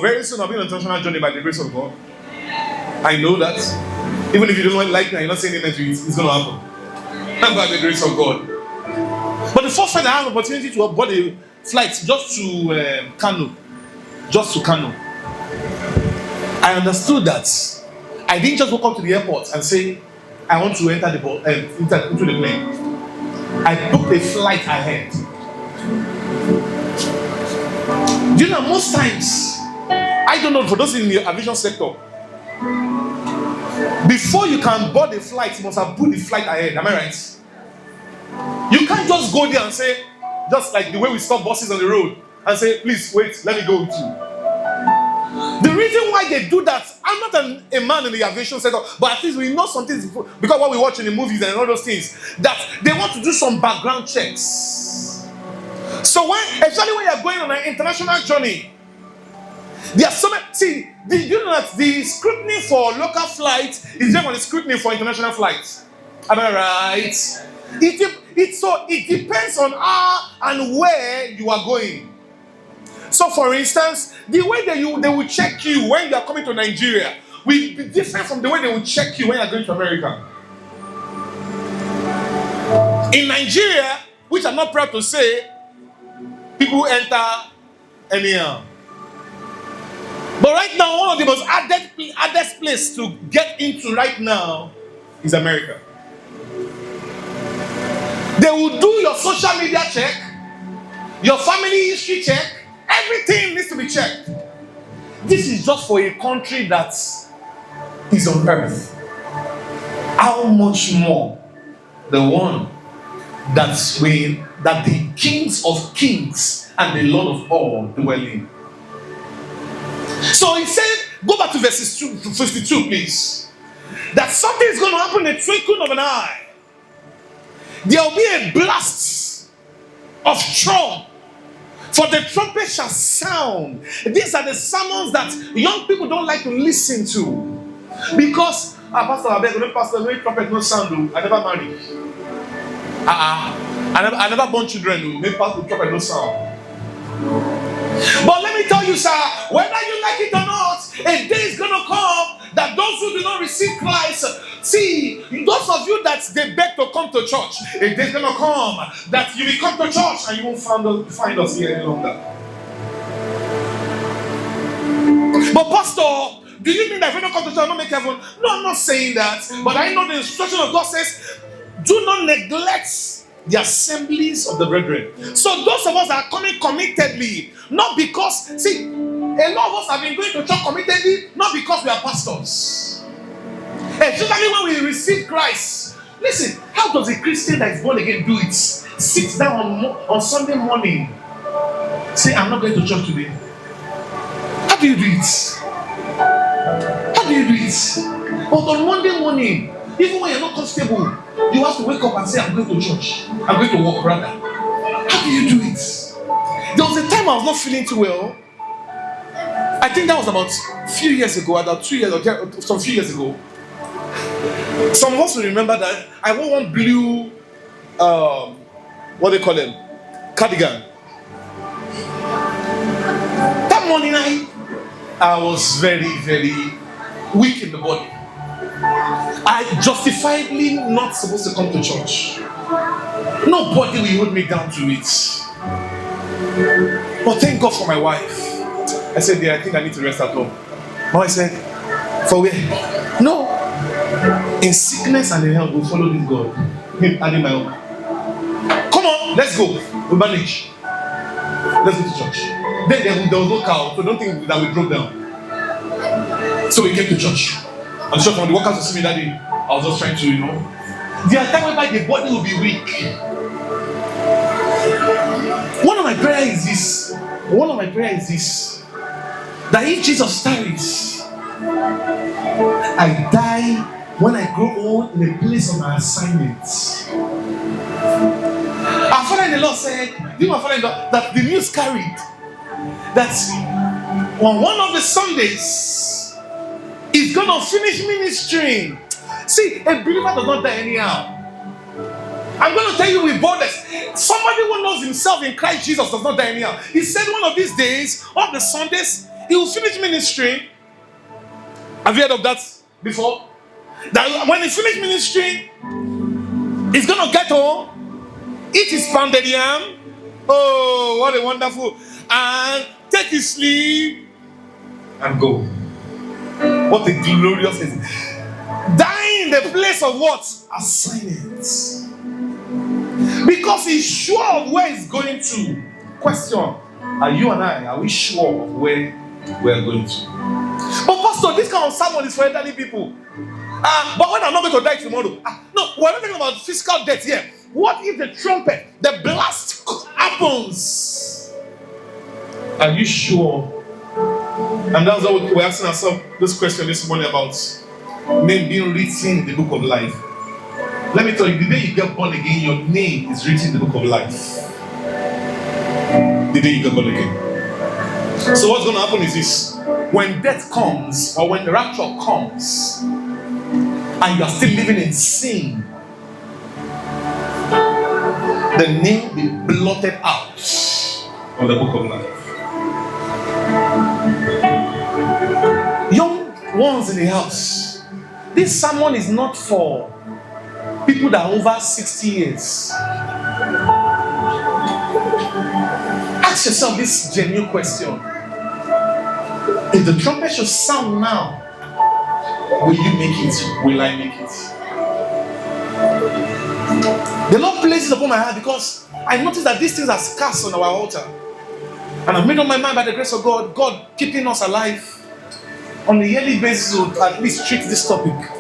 Very soon I'll be on an international journey by the grace of God. I know that. Even if you don't like me, you're not saying amen to it, it's going to happen. By the grace of God. But the first time I had an opportunity to board a flight just to Kano, I understood that I didn't just walk up to the airport and say, I want to enter into the plane. I booked a flight ahead. Do you know, most times, I don't know, for those in the aviation sector, before you can board a flight, you must have booked the flight ahead. Am I right? You can't just go there and say, just like the way we stop buses on the road, and say, please wait, let me go with you. The reason why they do that, I'm not a man in the aviation sector, but at least we know some things because what we watch in the movies and all those things, that they want to do some background checks. So especially when you're going on an international journey, there are so many. See, did you know that the scrutiny for local flights is different from the scrutiny for international flights? Am I right? It depends on how and where you are going. So, for instance, the way they will check you when you are coming to Nigeria will be different from the way they will check you when you are going to America. In Nigeria, which I'm not proud to say, people enter anyhow. But right now, one of the most hardest place to get into right now is America. They will do your social media check, your family history check. Everything needs to be checked. This is just for a country that is on earth. How much more the one that the kings of kings and the Lord of all dwell in. So he said, go back to verses 52, please. That something is going to happen in the twinkling of an eye. There will be a blast of trump. For the trumpet shall sound. These are the sermons that young people don't like to listen to. Because, Pastor, I beg, no pastor, no trumpet, no sound. I never married. I never born children. No pastor, trumpet, no sound. But let me tell you, sir, whether you like it or not, a day is going to come that those who do not receive Christ, see, those of you that they beg to come to church, a day is going to come that you will come to church and you won't find us here any longer. But pastor, do you mean that if you don't come to church, I don't make heaven? No, I'm not saying that. But I know the instruction of God says, do not neglect the assemblies of the brethren. So those of us that are coming committedly, not because, see, a lot of us have been going to church committedly, not because we are pastors. Especially when we receive Christ. Listen, how does a Christian that is born again do it? Sit down on Sunday morning, say, I'm not going to church today. How do you do it? How do you do it? But on Monday morning, even when you're not comfortable, you have to wake up and say, I'm going to church. I'm going to work, brother. How do you do it? There was a time I was not feeling too well. I think that was about a few years ago, about 2 years ago, some few years ago. Some of us will remember that I wore one blue, what they call them, cardigan. That morning I was very, very weak in the body. I justifiably not supposed to come to church. Nobody will hold me down to it. But thank God for my wife. I said, yeah, I think I need to rest at home. My wife said, for where? No. In sickness and in health, we'll follow this God. Him adding my own. Come on, let's go. We'll manage. Let's go to church. Then there was no cow, so don't think that we drove down. So we came to church. I'm sure from the workers to see me that day, I was just trying to, there are times whereby the body will be weak. One of my prayers is this. That if Jesus tarries, I die when I grow old in the place of my assignments. Our father in the Lord said, that the news carried that on one of the Sundays, he's going to finish ministering. See, a believer does not die anyhow. I'm going to tell you with boldness, somebody who knows himself in Christ Jesus does not die anyhow. He said one of these days, on the Sundays, he will finish ministry. Have you heard of that before? That when he finish ministry, he's gonna get home, eat his pounded yam. Oh, what a wonderful! And take his sleep and go. What a glorious thing! Dying in the place of what? Assignment. Because he's sure of where he's going to. Question: are you and I? Are we sure of where we are going to? But pastor, this kind of sermon is for elderly people. But when I'm not going to die tomorrow? No, we're not talking about physical death here. What if the trumpet, the blast happens? Are you sure? And that's why we're asking ourselves this question this morning about name being written in the book of life. Let me tell you, the day you get born again, your name is written in the book of life. The day you get born again. So what's going to happen is this: when death comes, or when the rapture comes, and you are still living in sin, the name will be blotted out of the book of life. Young ones in the house, this sermon is not for people that are over 60 years. Ask yourself this genuine question: if the trumpet should sound now, will you make it? Will I make it? The Lord places upon my heart because I noticed that these things are scarce on our altar. And I've made up my mind by the grace of God, God keeping us alive on a yearly basis would at least treat this topic.